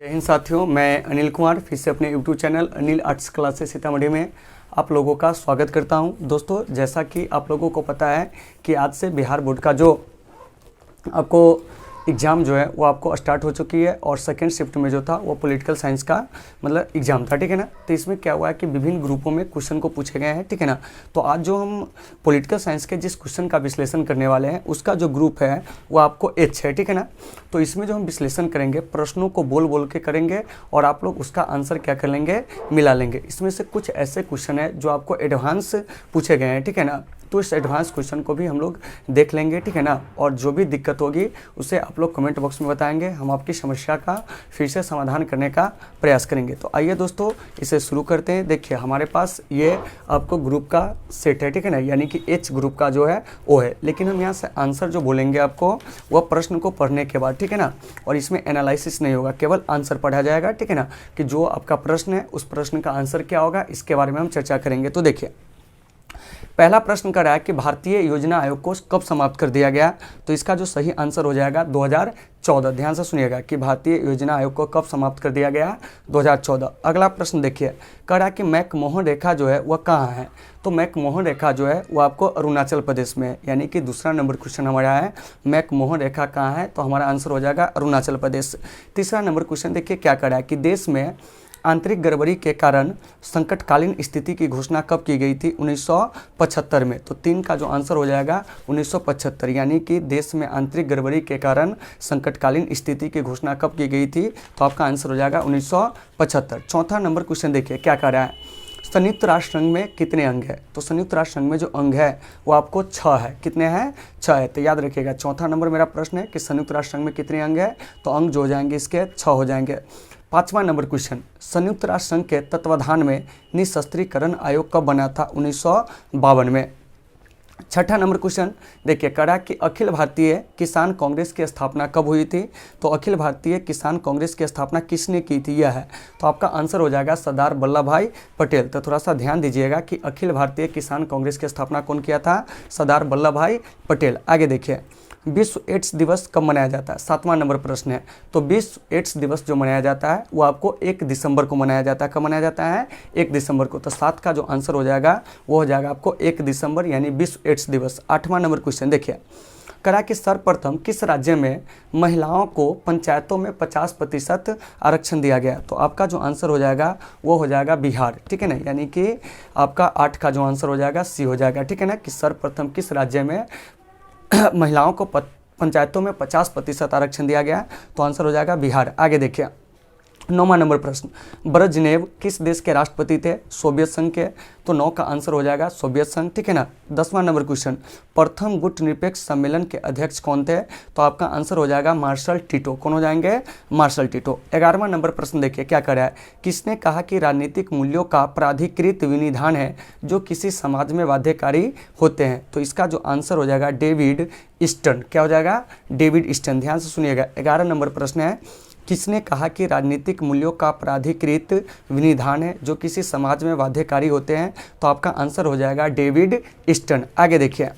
जय हिंद साथियों, मैं अनिल कुमार फिर से अपने YouTube channel Anil arts classes Sitamarhi में आप लोगों का स्वागत करता हूं। दोस्तों, जैसा कि आप लोगों को पता है कि आज से बिहार बोर्ड का जो आपको एग्ज़ाम जो है वो आपको स्टार्ट हो चुकी है और सेकेंड शिफ्ट में जो था वो पॉलिटिकल साइंस का मतलब एग्ज़ाम था, ठीक है ना। तो इसमें क्या हुआ है कि विभिन्न ग्रुपों में क्वेश्चन को पूछे गए हैं, ठीक है ना। तो आज जो हम पॉलिटिकल साइंस के जिस क्वेश्चन का विश्लेषण करने वाले हैं उसका जो ग्रुप है वो आपको एच है, ठीक है ना। तो इसमें जो हम विश्लेषण करेंगे प्रश्नों को बोल बोल के करेंगे और आप लोग उसका आंसर क्या कर लेंगे, मिला लेंगे। इसमें से कुछ ऐसे क्वेश्चन है जो आपको एडवांस पूछे गए हैं, ठीक है ना। तो इस एडवांस क्वेश्चन को भी हम लोग देख लेंगे, ठीक है ना। और जो भी दिक्कत होगी उसे आप लोग कमेंट बॉक्स में बताएंगे, हम आपकी समस्या का फिर से समाधान करने का प्रयास करेंगे। तो आइए दोस्तों इसे शुरू करते हैं। देखिए हमारे पास ये आपको ग्रुप का सेट है, ठीक है ना, यानी कि एच ग्रुप का जो है वो है। लेकिन हम यहाँ से आंसर जो बोलेंगे आपको वह प्रश्न को पढ़ने के बाद, ठीक है ना। और इसमें एनालिसिस नहीं होगा, केवल आंसर पढ़ा जाएगा, ठीक है ना, कि जो आपका प्रश्न है उस प्रश्न का आंसर क्या होगा इसके बारे में हम चर्चा करेंगे। तो देखिए पहला प्रश्न कर रहा है कि भारतीय योजना आयोग को कब समाप्त कर दिया गया। तो इसका जो सही आंसर हो जाएगा 2014। ध्यान से सुनिएगा कि भारतीय योजना आयोग को कब समाप्त कर दिया गया, 2014। अगला प्रश्न देखिए, कह रहा है कि मैकमोहन रेखा जो है वह कहाँ है। तो मैकमोहन रेखा जो है वो आपको अरुणाचल प्रदेश में है, यानी कि दूसरा नंबर क्वेश्चन हमारा है मैकमोहन रेखा कहाँ है, तो हमारा आंसर हो जाएगा अरुणाचल प्रदेश। तीसरा नंबर क्वेश्चन देखिए क्या कर रहा है कि देश में आंतरिक गड़बड़ी के कारण संकटकालीन स्थिति की घोषणा कब की गई थी, 1975 में। तो 3 का जो आंसर हो जाएगा 1975, यानी कि देश में आंतरिक गड़बड़ी के कारण संकटकालीन स्थिति की घोषणा कब की गई थी, तो आपका आंसर हो जाएगा 1975। चौथा नंबर क्वेश्चन देखिए क्या कह रहा है, संयुक्त राष्ट्र संघ में कितने अंग है। तो संयुक्त राष्ट्र संघ में जो अंग है वो आपको 6 है। कितने हैं, 6 है। तो याद रखिएगा चौथा नंबर मेरा प्रश्न है कि संयुक्त राष्ट्र संघ में कितने अंग है, तो अंग जो हो जाएंगे इसके 6 हो जाएंगे। पांचवा नंबर क्वेश्चन, संयुक्त राष्ट्र संघ के तत्वाधान में निशस्त्रीकरण आयोग कब बना था, 1952 में। छठा नंबर क्वेश्चन देखिए करा कि अखिल भारतीय किसान कांग्रेस की स्थापना कब हुई थी। तो अखिल भारतीय किसान कांग्रेस की स्थापना किसने की थी, यह है। तो आपका आंसर हो जाएगा सरदार वल्लभ भाई पटेल। तो थोड़ा सा ध्यान दीजिएगा कि अखिल भारतीय किसान कांग्रेस की स्थापना कौन किया था, सरदार वल्लभ भाई पटेल। आगे देखिए विश्व एड्स दिवस कब मनाया जाता है, 7वां नंबर प्रश्न है। तो विश्व एड्स दिवस जो मनाया जाता है वो आपको 1 दिसंबर को मनाया जाता है। कब मनाया जाता है, 1 दिसंबर को। तो 7 का जो आंसर हो जाएगा वो हो जाएगा आपको 1 दिसंबर, यानी विश्व एड्स दिवस। 8वां नंबर क्वेश्चन देखिए करा कि सर्वप्रथम किस राज्य में महिलाओं को पंचायतों में 50% आरक्षण दिया गया। तो आपका जो आंसर हो जाएगा वो हो जाएगा बिहार, ठीक है ना, यानी कि आपका 8 का जो आंसर हो जाएगा सी हो जाएगा, ठीक है ना, कि सर्वप्रथम किस राज्य में महिलाओं को पंचायतों में 50% आरक्षण दिया गया, तो आंसर हो जाएगा बिहार। आगे देखिए 9वां नंबर प्रश्न, ब्रेजनेव किस देश के राष्ट्रपति थे, सोवियत संघ के। तो 9 का आंसर हो जाएगा सोवियत संघ, ठीक है ना। 10वां नंबर क्वेश्चन, प्रथम गुट निरपेक्ष सम्मेलन के अध्यक्ष कौन थे। तो आपका आंसर हो जाएगा मार्शल टिटो। कौन हो जाएंगे, मार्शल टिटो। 11वां नंबर प्रश्न देखिए क्या कर रहा है, किसने कहा कि राजनीतिक मूल्यों का प्राधिकृत विनिधान है जो किसी समाज में बाध्यकारी होते हैं। तो इसका जो आंसर हो जाएगा डेविड ईस्टन। क्या हो जाएगा, डेविड ईस्टन। ध्यान से सुनिएगा 11 नंबर प्रश्न है, किसने कहा कि राजनीतिक मूल्यों का प्राधिकृत विनिधान है जो किसी समाज में बाध्यकारी होते हैं। तो आपका आंसर हो जाएगा डेविड ईस्टन। आगे देखिए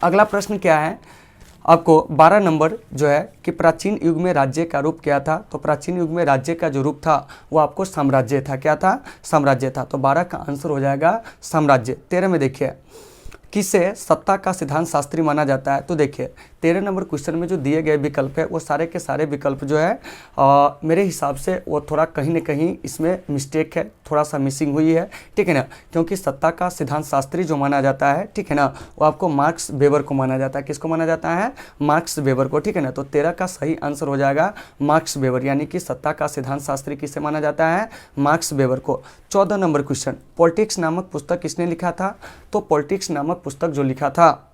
अगला प्रश्न क्या है, आपको 12 नंबर जो है कि प्राचीन युग में राज्य का रूप क्या था। तो प्राचीन युग में राज्य का जो रूप था वो आपको साम्राज्य था। क्या था, साम्राज्य था। तो 12 का आंसर हो जाएगा साम्राज्य। 13 में देखिए किसे सत्ता का सिद्धांत शास्त्री माना जाता है। तो देखिए 13 नंबर क्वेश्चन में जो दिए गए विकल्प है वो सारे के सारे विकल्प जो है मेरे हिसाब से वो थोड़ा कहीं ना कहीं इसमें मिस्टेक है, थोड़ा सा मिसिंग हुई है, ठीक है ना। क्योंकि सत्ता का सिद्धांत शास्त्री जो माना जाता है, ठीक है ना, वो आपको मार्क्स वेबर को माना जाता है। किसको माना जाता है, मार्क्स वेबर को, ठीक है ना। तो 13 का सही आंसर हो जाएगा मार्क्स वेबर, यानी कि सत्ता का सिद्धांत शास्त्री किसे माना जाता है, मार्क्स वेबर को। 14 नंबर क्वेश्चन, पॉलिटिक्स नामक पुस्तक किसने लिखा था। तो पॉलिटिक्स नामक पुस्तक जो लिखा था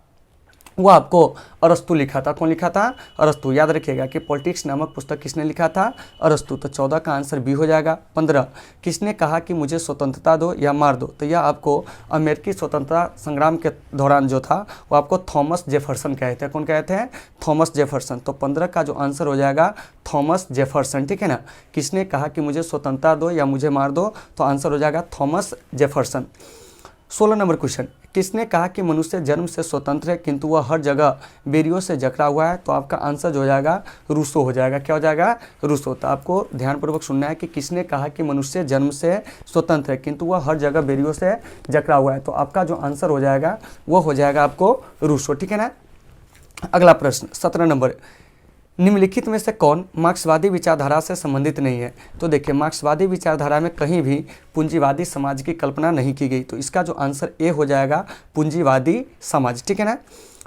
वो आपको अरस्तु लिखा था। कौन लिखा था, अरस्तु। याद रखिएगा कि पॉलिटिक्स नामक पुस्तक किसने लिखा था, अरस्तु। तो 14 का आंसर बी हो जाएगा। 15 किसने कहा कि मुझे स्वतंत्रता दो या मार दो। तो यह आपको अमेरिकी स्वतंत्रता संग्राम के दौरान जो था वो आपको थॉमस जेफरसन कहे थे। कौन कहे थे, थॉमस जेफरसन। तो 15 का जो आंसर हो जाएगा थॉमस जेफरसन, ठीक है ना। किसने कहा कि मुझे स्वतंत्रता दो या मुझे मार दो, तो आंसर हो जाएगा थॉमस जेफरसन। 16 नंबर क्वेश्चन, किसने कहा कि मनुष्य जन्म से स्वतंत्र है किंतु वह हर जगह बेरियों से जकड़ा हुआ है? तो आपका आंसर जो हो जाएगा रूसो हो जाएगा। क्या हो जाएगा? रूसो। तो आपको ध्यानपूर्वक सुनना है कि किसने कहा कि मनुष्य जन्म से स्वतंत्र है किंतु वह हर जगह बेरियों से जकड़ा हुआ है? तो आपका जो आंसर हो जाएगा वो हो जाएगा आपको रूसो। ठीक है ना। अगला प्रश्न 17 नंबर, निम्नलिखित में से कौन मार्क्सवादी विचारधारा से संबंधित नहीं है? तो देखिए, मार्क्सवादी विचारधारा में कहीं भी पूंजीवादी समाज की कल्पना नहीं की गई, तो इसका जो आंसर ए हो जाएगा पूंजीवादी समाज। ठीक है ना।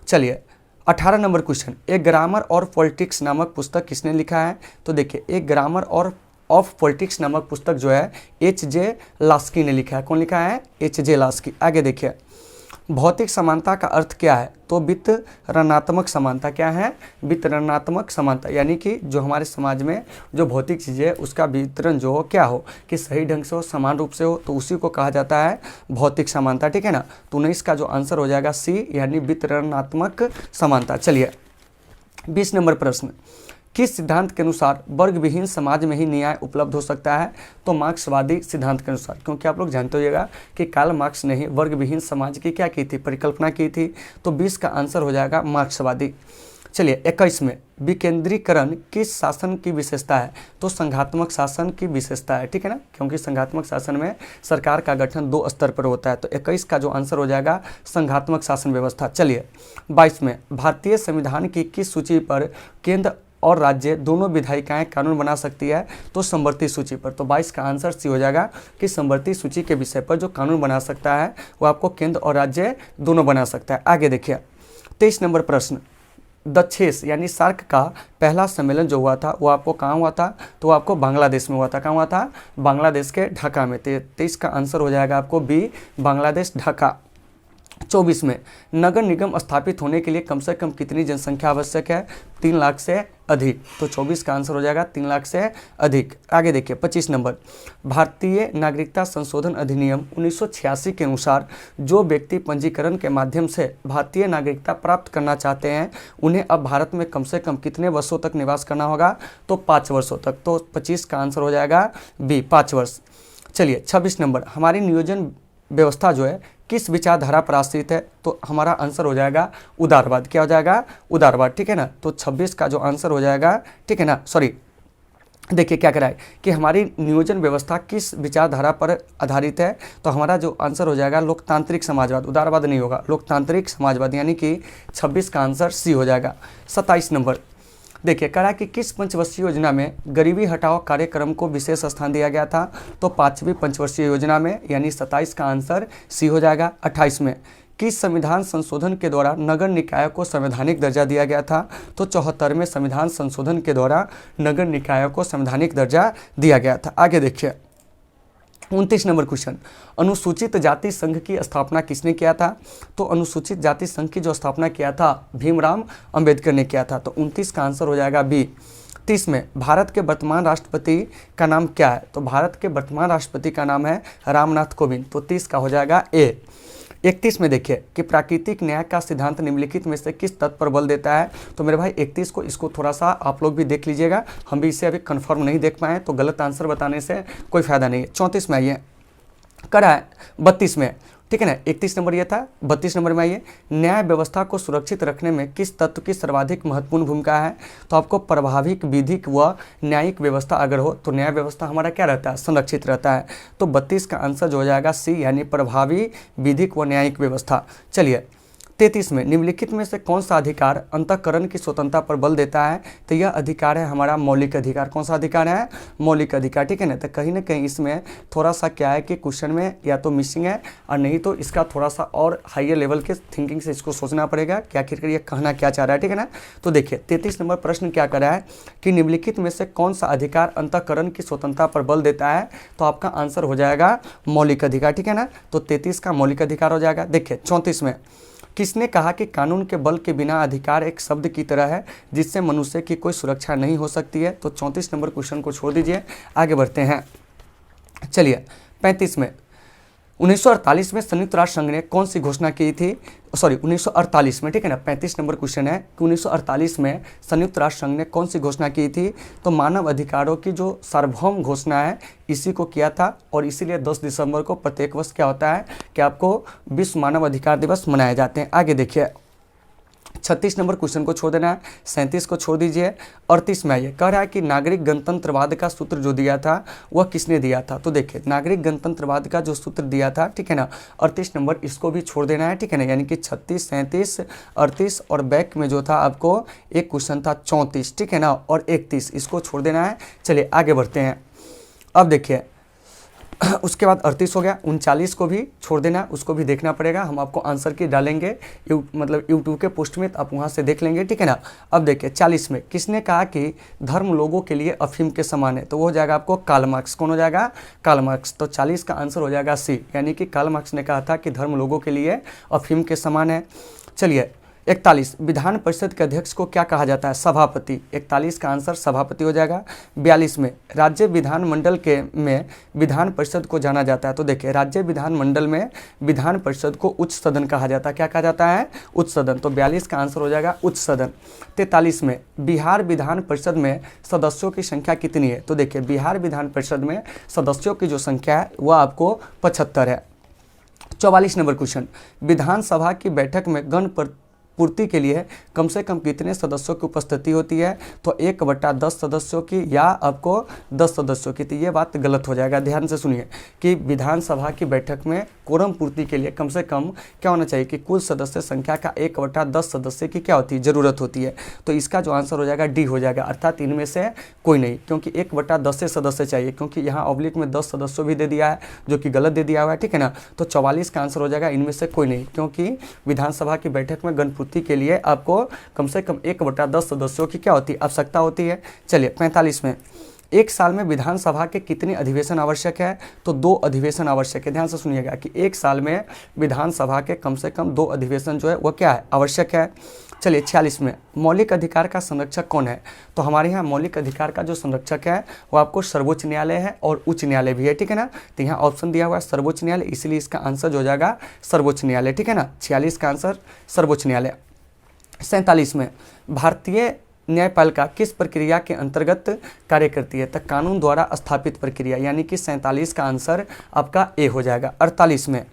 चलिए 18 नंबर क्वेश्चन, एक ग्रामर और पॉलिटिक्स नामक पुस्तक किसने लिखा है? तो देखिए, एक ग्रामर और ऑफ पॉलिटिक्स नामक पुस्तक जो है एच.जे. लास्की ने लिखा है। कौन लिखा है? एच.जे. लास्की। आगे देखिए, भौतिक समानता का अर्थ क्या है? तो वितरणात्मक समानता। क्या है? वितरणात्मक समानता, यानी कि जो हमारे समाज में जो भौतिक चीज़ें है उसका वितरण जो हो क्या हो कि सही ढंग से हो, समान रूप से हो, तो उसी को कहा जाता है भौतिक समानता। ठीक है ना। तो 19 का जो आंसर हो जाएगा सी, यानी वितरणात्मक समानता। चलिए 20 नंबर प्रश्न, किस सिद्धांत के अनुसार वर्ग विहीन समाज में ही न्याय उपलब्ध हो सकता है? तो मार्क्सवादी सिद्धांत के अनुसार, क्योंकि आप लोग जानते होइएगा कि कार्ल मार्क्स ने ही वर्ग विहीन समाज की क्या की थी? परिकल्पना की थी। तो 20 का आंसर हो जाएगा मार्क्सवादी। चलिए 21 में, विकेंद्रीकरण किस शासन की विशेषता है? तो संघात्मक शासन की विशेषता है। ठीक है ना, क्योंकि संघात्मक शासन में सरकार का गठन 2 स्तर पर होता है। तो 21 का जो आंसर हो जाएगा संघात्मक शासन व्यवस्था। चलिए 22 में, भारतीय संविधान की किस सूची पर केंद्र और राज्य दोनों विधायिकाएं कानून बना सकती है? तो समवर्ती सूची पर। तो 22 का आंसर सी हो जाएगा कि समवर्ती सूची के विषय पर जो कानून बना सकता है वो आपको केंद्र और राज्य दोनों बना सकता है। आगे देखिए 23 नंबर प्रश्न, दक्षेस यानी सार्क का पहला सम्मेलन जो हुआ था वो आपको कहाँ हुआ था? तो आपको बांग्लादेश में हुआ था। कहाँ हुआ था? बांग्लादेश के ढाका में। 23 का आंसर हो जाएगा आपको बी, बांग्लादेश ढाका। 24 में, नगर निगम स्थापित होने के लिए कम से कम कितनी जनसंख्या आवश्यक है? 3 लाख से अधिक। तो 24 का आंसर हो जाएगा 3 लाख से अधिक। आगे देखिए 25 नंबर, भारतीय नागरिकता संशोधन अधिनियम 1986 के अनुसार जो व्यक्ति पंजीकरण के माध्यम से भारतीय नागरिकता प्राप्त करना चाहते हैं उन्हें अब भारत में कम से कम कितने वर्षों तक निवास करना होगा? तो 5 वर्षों तक। तो 25 का आंसर हो जाएगा बी, 5 वर्ष। चलिए 26 नंबर, हमारी नियोजन व्यवस्था जो है किस विचारधारा पर आश्रित है? तो हमारा आंसर हो जाएगा उदारवाद। क्या हो जाएगा? उदारवाद। ठीक है ना। तो 26 का जो आंसर हो जाएगा, ठीक है ना, सॉरी, देखिए क्या करा है कि हमारी नियोजन व्यवस्था किस विचारधारा पर आधारित है? तो हमारा जो आंसर हो जाएगा लोकतांत्रिक समाजवाद। उदारवाद नहीं होगा, लोकतांत्रिक समाजवाद, यानी कि 26 का आंसर सी हो जाएगा। 27 नंबर, देखिए कहा कि किस पंचवर्षीय योजना में गरीबी हटाओ कार्यक्रम को विशेष स्थान दिया गया था? तो 5वीं पंचवर्षीय योजना में, यानी 27 का आंसर सी हो जाएगा। 28 में, किस संविधान संशोधन के द्वारा नगर निकायों को संवैधानिक दर्जा दिया गया था? तो 74वें संविधान संशोधन के द्वारा नगर निकायों को संवैधानिक दर्जा दिया गया था। आगे देखिए 29 नंबर क्वेश्चन, अनुसूचित जाति संघ की स्थापना किसने किया था? तो अनुसूचित जाति संघ की जो स्थापना किया था भीमराव अंबेडकर ने किया था। तो 29 का आंसर हो जाएगा बी। 30 में, भारत के वर्तमान राष्ट्रपति का नाम क्या है? तो भारत के वर्तमान राष्ट्रपति का नाम है रामनाथ कोविंद। तो 30 का हो जाएगा ए। 31 में देखिए कि प्राकृतिक न्याय का सिद्धांत निम्नलिखित में से किस तथ्य पर बल देता है? तो मेरे भाई 31 को इसको थोड़ा सा आप लोग भी देख लीजिएगा, हम भी इसे अभी कंफर्म नहीं देख पाए तो गलत आंसर बताने से कोई फायदा नहीं है। 34 में आइए, करा है 32 में, ठीक है ना। 31 नंबर ये था, 32 नंबर में आइए, न्याय व्यवस्था को सुरक्षित रखने में किस तत्व की सर्वाधिक महत्वपूर्ण भूमिका है? तो आपको प्रभाविक विधिक व न्यायिक व्यवस्था अगर हो तो न्याय व्यवस्था हमारा क्या रहता है? संरक्षित रहता है। तो 32 का आंसर जो हो जाएगा सी, यानी प्रभावी विधिक व न्यायिक व्यवस्था। चलिए 33 में, निम्नलिखित में से कौन सा अधिकार अंतःकरण की स्वतंत्रता पर बल देता है? तो यह अधिकार है हमारा मौलिक अधिकार। कौन सा अधिकार है? मौलिक अधिकार। ठीक है ना। तो कहीं ना कहीं इसमें थोड़ा सा क्या है कि क्वेश्चन में या तो मिसिंग है और नहीं तो इसका थोड़ा सा और हाइयर लेवल के थिंकिंग से इसको सोचना पड़ेगा कि आखिरकार ये कहना क्या चाह रहा है। ठीक है ना। तो देखिए 33 नंबर प्रश्न क्या कर रहा है कि निम्नलिखित में से कौन सा अधिकार अंतःकरण की स्वतंत्रता पर बल देता है? तो आपका आंसर हो जाएगा मौलिक अधिकार। ठीक है ना। तो 33 का मौलिक अधिकार हो जाएगा। देखिए 34 में, किसने कहा कि कानून के बल के बिना अधिकार एक शब्द की तरह है जिससे मनुष्य की कोई सुरक्षा नहीं हो सकती है? तो 34 नंबर क्वेश्चन को छोड़ दीजिए, आगे बढ़ते हैं। चलिए 35 में, 1948 में संयुक्त राष्ट्र संघ ने कौन सी घोषणा की थी, सॉरी 1948 में, ठीक है ना, 35 नंबर क्वेश्चन है कि 1948 में संयुक्त राष्ट्र संघ ने कौन सी घोषणा की थी, तो मानव अधिकारों की जो सार्वभौम घोषणा है इसी को किया था, और इसीलिए 10 दिसंबर को प्रत्येक वर्ष क्या होता है कि आपको विश्व मानव अधिकार दिवस मनाए जाते हैं। आगे देखिए 36 नंबर क्वेश्चन को छोड़ देना है, 37 को छोड़ दीजिए। 38 में ये कह रहा है कि नागरिक गणतंत्रवाद का सूत्र जो दिया था वह किसने दिया था, तो देखिए नागरिक गणतंत्रवाद का जो सूत्र दिया था, ठीक है ना, 38 नंबर इसको भी छोड़ देना है, ठीक है ना, यानी कि 36, 37, 38 और बैक में जो था आपको एक क्वेश्चन था 34, ठीक है ना, और 31 इसको छोड़ देना है। चलिए आगे बढ़ते हैं। अब देखिए उसके बाद 38 हो गया, 39 को भी छोड़ देना, उसको भी देखना पड़ेगा, हम आपको आंसर की डालेंगे मतलब यूट्यूब के पोस्ट में, तो आप वहाँ से देख लेंगे, ठीक है ना। अब देखिए 40 में किसने कहा कि धर्म लोगों के लिए अफीम के समान है, तो वो हो जाएगा आपको कार्ल मार्क्स। कौन हो जाएगा, कार्ल मार्क्स। तो 40 का आंसर हो जाएगा सी, यानी कि कार्ल मार्क्स ने कहा था कि धर्म लोगों के लिए अफीम के समान है। चलिए 41 विधान परिषद के अध्यक्ष को क्या कहा जाता है, सभापति। 41 का आंसर सभापति हो जाएगा। 42 में राज्य विधानमंडल के में विधान परिषद को जाना जाता है, तो देखिए राज्य विधानमंडल में विधान परिषद को उच्च सदन कहा जाता है। क्या कहा जाता है, उच्च सदन। तो 42 का आंसर हो जाएगा उच्च सदन। 43 में बिहार विधान परिषद में सदस्यों की संख्या कितनी है, तो देखिए बिहार विधान परिषद में सदस्यों की जो संख्या है वह आपको 75 है। 44 नंबर क्वेश्चन, विधानसभा की बैठक में गण पूर्ति के लिए कम से कम कितने सदस्यों की उपस्थिति होती है, तो 1/10 सदस्यों की या आपको 10 सदस्यों की। तो ये बात गलत हो जाएगा, ध्यान से सुनिए कि विधानसभा की बैठक में कोरम पूर्ति के लिए कम से कम क्या होना चाहिए कि कुल सदस्य संख्या का 1/10 सदस्य की क्या होती है, ज़रूरत होती है। तो इसका जो आंसर हो जाएगा डी हो जाएगा, अर्थात इनमें से कोई नहीं, क्योंकि 1/10 से सदस्य चाहिए, क्योंकि यहाँ ऑब्लिक में 10 सदस्यों भी दे दिया है जो कि गलत दे दिया हुआ है, ठीक है ना। तो 44 का आंसर हो जाएगा इनमें से कोई नहीं, क्योंकि विधानसभा की बैठक में गण के लिए आपको कम से कम 1/10 सदस्यों की क्या होती है, आवश्यकता होती है। चलिए 45 में एक साल में विधानसभा के कितने अधिवेशन आवश्यक है, तो 2 अधिवेशन आवश्यक है। ध्यान से सुनिएगा कि एक साल में विधानसभा के कम से कम 2 अधिवेशन जो है वह क्या है, आवश्यक है। चलिए 46 में मौलिक अधिकार का संरक्षक कौन है, तो हमारे यहाँ मौलिक अधिकार का जो संरक्षक है वो आपको सर्वोच्च न्यायालय है और उच्च न्यायालय भी है, ठीक है ना। तो यहाँ ऑप्शन दिया हुआ है सर्वोच्च न्यायालय, इसलिए इसका आंसर जो हो जाएगा सर्वोच्च न्यायालय, ठीक है ना। 46 का आंसर सर्वोच्च न्यायालय। 47 में भारतीय न्यायपालिका किस प्रक्रिया के अंतर्गत कार्य करती है, तो कानून द्वारा स्थापित प्रक्रिया, यानी कि 47 का आंसर आपका ए हो जाएगा। 48 में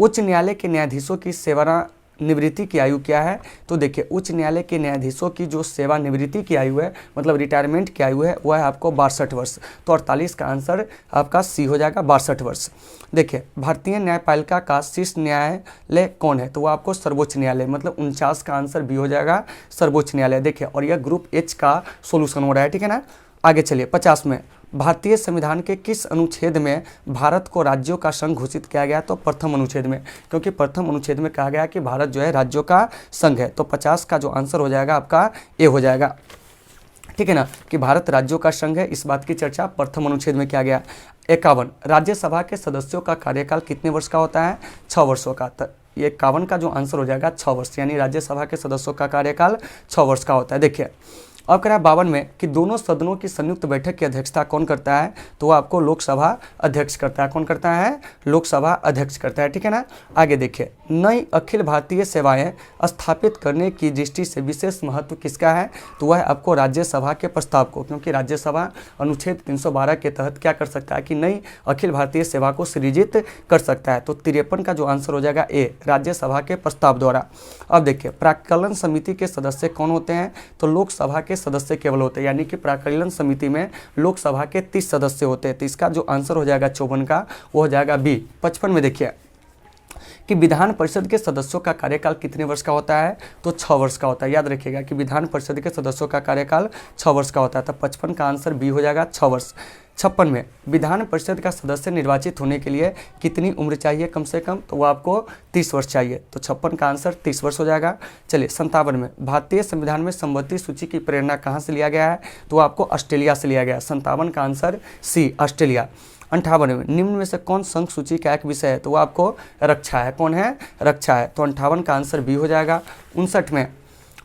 उच्च न्यायालय के न्यायाधीशों की सेवानिवृत्ति की आयु क्या है, तो देखिए उच्च न्यायालय के न्यायाधीशों की जो सेवानिवृत्ति की आयु है, मतलब रिटायरमेंट की आयु है, वह है आपको 62 वर्ष। तो 48 का आंसर आपका सी हो जाएगा 62 वर्ष। देखिए भारतीय न्यायपालिका का शीर्ष न्यायालय कौन है, तो वो आपको सर्वोच्च न्यायालय, मतलब 49 का आंसर बी हो जाएगा सर्वोच्च न्यायालय। देखिए और यह ग्रुप एच का सोल्यूशन हो रहा है, ठीक है ना। आगे चलिए 50 में भारतीय संविधान के किस अनुच्छेद में भारत को राज्यों का संघ घोषित किया गया, तो प्रथम अनुच्छेद में, क्योंकि प्रथम अनुच्छेद में कहा गया कि भारत जो है राज्यों का संघ है। तो 50 का जो आंसर हो जाएगा आपका ए हो जाएगा, ठीक है ना, कि भारत राज्यों का संघ है, इस बात की चर्चा प्रथम अनुच्छेद में किया गया। 51 राज्यसभा के सदस्यों का कार्यकाल कितने वर्ष का होता है, 6 वर्षों का। ये 51 का जो आंसर हो जाएगा 6 वर्ष, यानी राज्यसभा के सदस्यों का कार्यकाल 6 वर्ष का होता है। देखिए अब कह रहा है 52 में कि दोनों सदनों की संयुक्त बैठक की अध्यक्षता कौन करता है, तो वो आपको लोकसभा अध्यक्ष करता है। कौन करता है, लोकसभा अध्यक्ष करता है, ठीक है ना। आगे देखिए नई अखिल भारतीय सेवाएं स्थापित करने की दृष्टि से विशेष महत्व किसका है, तो वह आपको राज्यसभा के प्रस्ताव को, क्योंकि राज्यसभा अनुच्छेद 312 के तहत क्या कर सकता है कि नई अखिल भारतीय सेवा को सृजित कर सकता है। तो 53 का जो आंसर हो जाएगा ए, राज्यसभा के प्रस्ताव द्वारा। अब देखिए प्राक्कलन समिति के सदस्य कौन होते हैं, तो लोकसभा के सदस्य केवल होते हैं, यानी कि प्राक्कलन समिति में लोकसभा के 30 सदस्य होते हैं। तो इसका जो आंसर हो जाएगा 54 का, वो हो जाएगा बी। 55 में देखिए कि विधान परिषद के सदस्यों का कार्यकाल कितने वर्ष का होता है, तो 6 वर्ष का होता है। याद रखिएगा कि विधान परिषद के सदस्यों का कार्यकाल 6 वर्ष का होता है। तो 55 का आंसर बी हो जाएगा 6 वर्ष। 56 में विधान परिषद का सदस्य निर्वाचित होने के लिए कितनी उम्र चाहिए कम से कम, तो वो आपको 30 वर्ष चाहिए। तो 56 का आंसर 30 वर्ष हो जाएगा। चलिए 57 में भारतीय संविधान में संपत्ति सूची की प्रेरणा कहाँ से लिया गया है, तो आपको ऑस्ट्रेलिया से लिया गया। 57 का आंसर सी, ऑस्ट्रेलिया। 58 में निम्न में से कौन संघ सूची का एक विषय है, तो वो आपको रक्षा है। कौन है, रक्षा है। तो 58 का आंसर बी हो जाएगा। 59 में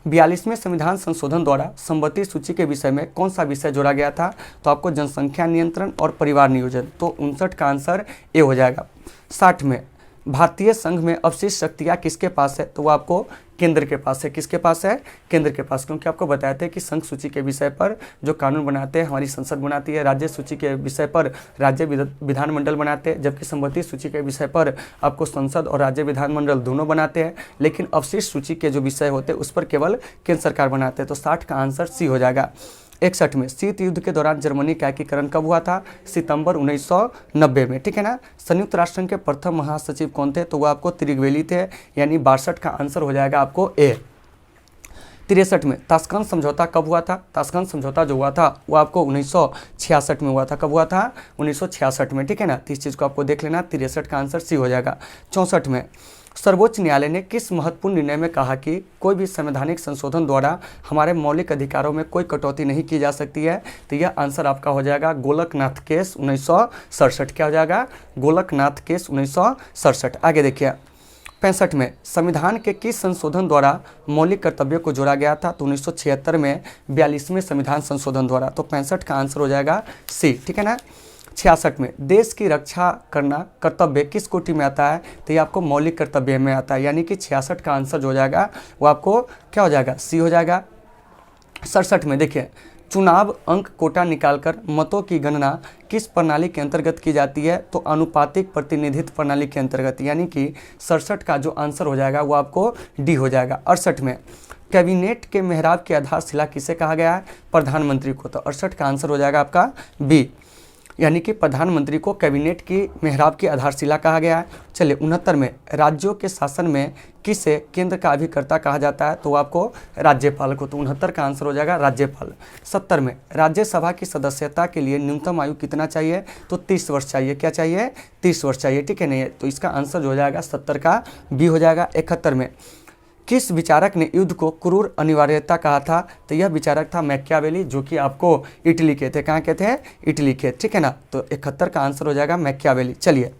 42वें संविधान संशोधन द्वारा संबंधित सूची के विषय में कौन सा विषय जोड़ा गया था? तो आपको जनसंख्या नियंत्रण और परिवार नियोजन। तो 59 का आंसर ए हो जाएगा। 60 में भारतीय संघ में अवशिष्ट शक्तियाँ किसके पास है? तो वो आपको केंद्र के पास है। किसके पास है? केंद्र के पास। क्योंकि आपको बताया था कि संघ सूची के विषय पर जो कानून बनाते हैं हमारी संसद बनाती है, राज्य सूची के विषय पर राज्य विधानमंडल बनाते हैं, जबकि संबंधित सूची के विषय पर आपको संसद और राज्य विधानमंडल दोनों बनाते हैं। लेकिन अवशिष्ट सूची के जो विषय होते हैं उस पर केवल केंद्र सरकार बनाते हैं। तो 60 का आंसर सी हो जाएगा। 61 में शीत युद्ध के दौरान जर्मनी का एकीकरण कब हुआ था? सितंबर 1990 में, ठीक है ना। संयुक्त राष्ट्र संघ के प्रथम महासचिव कौन थे? तो वो आपको त्रिगवेली थे, यानी 62 का आंसर हो जाएगा आपको ए। 63 में ताशकंद समझौता कब हुआ था? ताशकंद समझौता जो हुआ था वो आपको 1966 में हुआ था। कब हुआ था? 1966 में, ठीक है ना। तो इस चीज़ को आपको देख लेना। 63 का आंसर सी हो जाएगा। 64 में सर्वोच्च न्यायालय ने किस महत्वपूर्ण निर्णय में कहा कि कोई भी संवैधानिक संशोधन द्वारा हमारे मौलिक अधिकारों में कोई कटौती नहीं की जा सकती है? तो यह आंसर आपका हो जाएगा गोलकनाथ केस 1967। क्या हो जाएगा? गोलकनाथ केस 1967। आगे देखिए 65 में संविधान के किस संशोधन द्वारा मौलिक कर्तव्यों को जोड़ा गया था? तो 1976 में 42वें संविधान संशोधन द्वारा। तो 65 का आंसर हो जाएगा सी, ठीक है ना। 66 में देश की रक्षा करना कर्तव्य किस कोटि में आता है? तो ये आपको मौलिक कर्तव्य में आता है, यानी कि 66 का आंसर जो हो जाएगा वो आपको क्या हो जाएगा? सी हो जाएगा। 67 में देखिए चुनाव अंक कोटा निकालकर मतों की गणना किस प्रणाली के अंतर्गत की जाती है? तो अनुपातिक प्रतिनिधित्व प्रणाली के अंतर्गत, यानी कि 67 का जो आंसर हो जाएगा वो आपको डी हो जाएगा। 68 में कैबिनेट के मेहराब की आधारशिला किसे कहा गया है? प्रधानमंत्री को। तो 68 का आंसर हो जाएगा आपका बी, यानी कि प्रधानमंत्री को कैबिनेट की मेहराब की आधारशिला कहा गया है। चलिए 69 में राज्यों के शासन में किसे केंद्र का अभिकर्ता कहा जाता है? तो आपको राज्यपाल को। तो 69 का आंसर हो जाएगा राज्यपाल। 70 में राज्यसभा की सदस्यता के लिए न्यूनतम आयु कितना चाहिए? तो 30 वर्ष चाहिए। क्या चाहिए? 30 वर्ष चाहिए, ठीक है नहीं? तो इसका आंसर जो हो जाएगा 70 का बी हो जाएगा। 71 में किस विचारक ने युद्ध को क्रूर अनिवार्यता कहा था? तो यह विचारक था मैकियावेली, जो कि आपको इटली के थे। कहाँ के थे? इटली के, ठीक है ना। तो 71 का आंसर हो जाएगा मैकियावेली। चलिए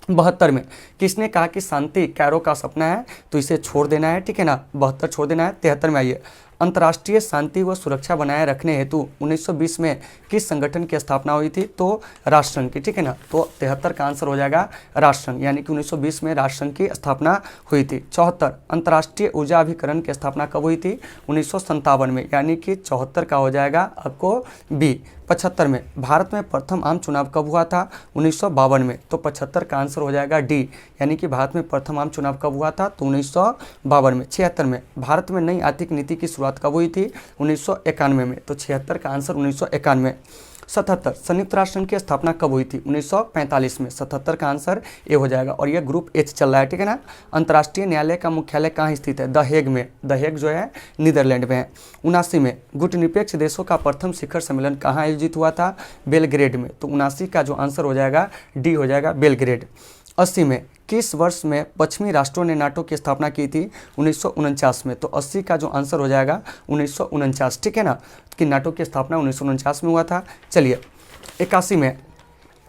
72 में किसने कहा कि शांति कैरो का सपना है? तो इसे छोड़ देना है, ठीक है ना। 72 छोड़ देना है। 73 में आइए अंतर्राष्ट्रीय शांति व सुरक्षा बनाए रखने हेतु 1920 में किस संगठन की स्थापना हुई थी? तो राष्ट्रसंघ की, ठीक है ना। तो 73 का आंसर हो जाएगा राष्ट्रसंघ, यानी कि 1920 में राष्ट्रसंघ की स्थापना हुई थी। 74 अंतर्राष्ट्रीय ऊर्जा अभिकरण की स्थापना कब हुई थी? 1957 में, यानी कि 74 का हो जाएगा आपको बी। 75 में भारत में प्रथम आम चुनाव कब हुआ था? 1952 में। तो 75 का आंसर हो जाएगा डी, यानी कि भारत में प्रथम आम चुनाव कब हुआ था? तो 1952 में। 76 में भारत में नई आर्थिक नीति की शुरुआत कब हुई थी? 1991 में। तो 76 का आंसर 1991। 77 संयुक्त राष्ट्र संघ की स्थापना कब हुई थी? 1945 में। 77 का आंसर ए हो जाएगा। और यह ग्रुप एच चल रहा है, ठीक है ना। अंतर्राष्ट्रीय न्यायालय का मुख्यालय कहाँ स्थित है? द हेग में। द हेग जो है नीदरलैंड में है। 79 में गुटनिरपेक्ष देशों का प्रथम शिखर सम्मेलन कहाँ आयोजित हुआ था? बेलग्रेड में। तो 79 का जो आंसर हो जाएगा डी हो जाएगा बेलग्रेड। 80 में किस वर्ष में पश्चिमी राष्ट्रों ने नाटो की स्थापना की थी? 1949 में। तो 80 का जो आंसर हो जाएगा 1949, ठीक है ना, कि नाटो की स्थापना 1949 में हुआ था। चलिए 81 में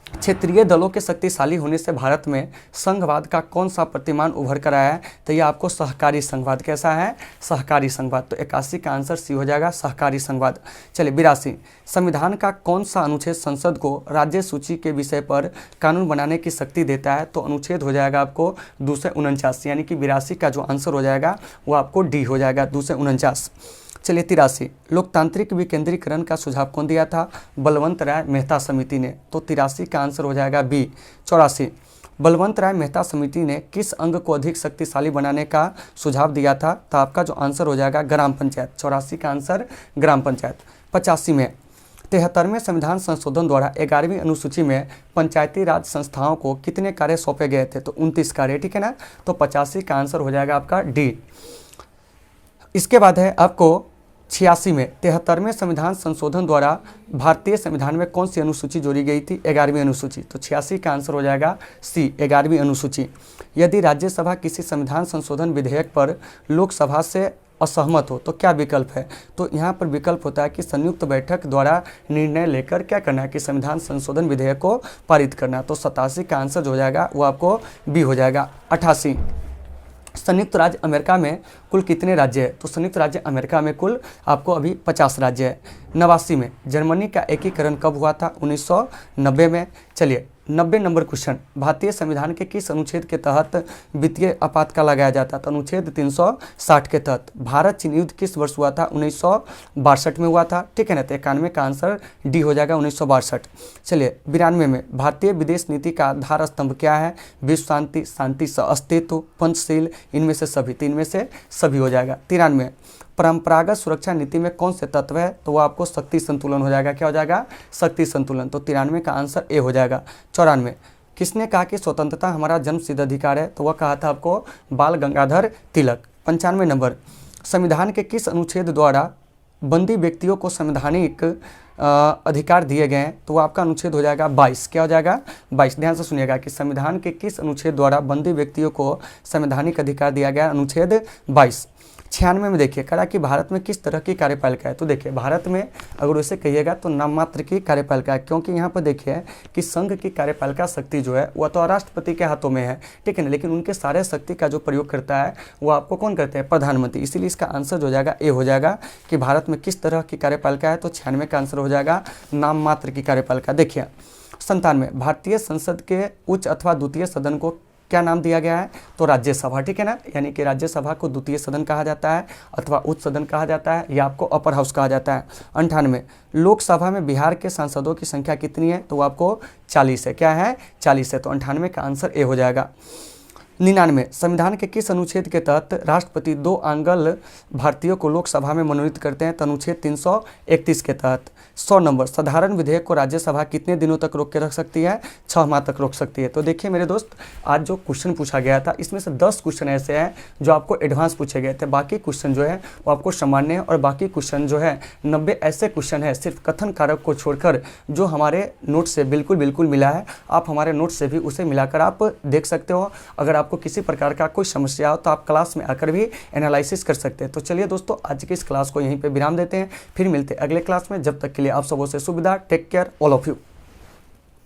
क्षेत्रीय दलों के शक्तिशाली होने से भारत में संघवाद का कौन सा प्रतिमान उभर कर आया है? तो ये आपको सहकारी संघवाद। कैसा है? सहकारी संघवाद। तो 81 का आंसर सी हो जाएगा सहकारी संघवाद। चलिए 82 संविधान का कौन सा अनुच्छेद संसद को राज्य सूची के विषय पर कानून बनाने की शक्ति देता है? तो अनुच्छेद हो जाएगा आपको 249, यानी कि 82 का जो आंसर हो जाएगा वो आपको डी हो जाएगा 249। चलिए 83 लोकतांत्रिक विकेंद्रीकरण का सुझाव कौन दिया था? बलवंत राय मेहता समिति ने। तो 83 का आंसर हो जाएगा बी। 84 बलवंत राय मेहता समिति ने किस अंग को अधिक शक्तिशाली बनाने का सुझाव दिया था? तो आपका जो आंसर हो जाएगा ग्राम पंचायत। 84 का आंसर ग्राम पंचायत। 85 में 73वें संविधान संशोधन द्वारा 11वीं अनुसूची में पंचायती राज संस्थाओं को कितने कार्य सौंपे गए थे? तो 29 कार्य, ठीक है ना। तो 85 का आंसर हो जाएगा आपका डी। इसके बाद है आपको 86 में 73वें संविधान संशोधन द्वारा भारतीय संविधान में कौन सी अनुसूची जोड़ी गई थी? 11वीं अनुसूची। तो 86 का आंसर हो जाएगा सी 11वीं अनुसूची। यदि राज्यसभा किसी संविधान संशोधन विधेयक पर लोकसभा से असहमत हो तो क्या विकल्प है? तो यहाँ पर विकल्प होता है कि संयुक्त बैठक द्वारा निर्णय लेकर क्या करना है कि संविधान संशोधन विधेयक को पारित करना। तो 87 का आंसर जो हो जाएगा वो आपको बी हो जाएगा। 88 संयुक्त राज्य अमेरिका में कुल कितने राज्य है? तो संयुक्त राज्य अमेरिका में कुल आपको अभी 50 राज्य है। 89 में जर्मनी का एकीकरण कब हुआ था? 1990 में। चलिए 90 नंबर क्वेश्चन, भारतीय संविधान के किस अनुच्छेद के तहत वित्तीय आपातकाल लगाया जाता? तो अनुच्छेद 360 के तहत। भारत चीन युद्ध किस वर्ष हुआ था? 1962 में हुआ था, ठीक है ना। तो 91 का आंसर डी हो जाएगा, 1962। चलिए 92 में भारतीय विदेश नीति का आधार स्तंभ क्या है? विश्व शांति, शांति सह अस्तित्व, पंचशील, इनमें से सभी, 3 में से सभी हो जाएगा। 93 परंपरागत सुरक्षा नीति में कौन से तत्व है? तो वो आपको शक्ति संतुलन हो जाएगा। क्या हो जाएगा? शक्ति संतुलन। तो 93 का आंसर ए हो जाएगा। 94 किसने कहा कि स्वतंत्रता हमारा जन्मसिद्ध अधिकार है? तो वह कहा था आपको बाल गंगाधर तिलक। 95 नंबर संविधान के किस अनुच्छेद द्वारा बंदी व्यक्तियों को संवैधानिक अधिकार दिए गए हैं? तो वो आपका अनुच्छेद हो जाएगा 22। क्या हो जाएगा? 22। ध्यान से सुनिएगा कि संविधान के किस अनुच्छेद द्वारा बंदी व्यक्तियों को संवैधानिक अधिकार दिया गया? अनुच्छेद 22। 96 में देखिए कहा कि भारत में किस तरह की कार्यपालिका है? तो देखिए भारत में अगर उसे कहिएगा तो नाम मात्र की कार्यपालिका है, क्योंकि यहाँ पर देखिए कि संघ की कार्यपालिका शक्ति जो है वह तो राष्ट्रपति के हाथों में है, ठीक है ना, लेकिन उनके सारे शक्ति का जो प्रयोग करता है वो आपको कौन करते हैं? प्रधानमंत्री। इसीलिए इसका आंसर जो हो जाएगा ए हो जाएगा कि भारत में किस तरह की कार्यपालिका है? तो 96 का आंसर हो जाएगा नाम मात्र की कार्यपालिका। देखिए 97 भारतीय संसद के उच्च अथवा द्वितीय सदन को क्या नाम दिया गया है? तो राज्यसभा, ठीक है ना, यानी कि राज्यसभा को द्वितीय सदन कहा जाता है अथवा उच्च सदन कहा जाता है, या आपको अपर हाउस कहा जाता है। 98 लोकसभा में बिहार के सांसदों की संख्या कितनी है? तो आपको 40 है। क्या है? 40 है। तो 98 का आंसर ए हो जाएगा। 99 संविधान के किस अनुच्छेद के तहत राष्ट्रपति 2 आंगल भारतीयों को लोकसभा में मनोनीत करते हैं? तो अनुच्छेद 331 के तहत। 100 नंबर साधारण विधेयक को राज्यसभा कितने दिनों तक रोक के रख सकती है? 6 माह तक रोक सकती है। तो देखिए मेरे दोस्त, आज जो क्वेश्चन पूछा गया था इसमें से 10 क्वेश्चन ऐसे हैं जो आपको एडवांस पूछे गए थे, बाकी क्वेश्चन जो है वो आपको सामान्य है, और बाकी क्वेश्चन जो है 90 ऐसे क्वेश्चन है सिर्फ कथन कारक को छोड़कर जो हमारे नोट से बिल्कुल मिला है। आप हमारे नोट से भी उसे मिलाकर आप देख सकते हो। अगर आपको किसी प्रकार का कोई समस्या हो तो आप क्लास में आकर भी एनालिसिस कर सकते हैं। तो चलिए दोस्तों, आज की इस क्लास को यहीं पे विराम देते हैं, फिर मिलते हैं अगले क्लास में। जब तक के लिए आप सबों से सुविधा, take care all of you.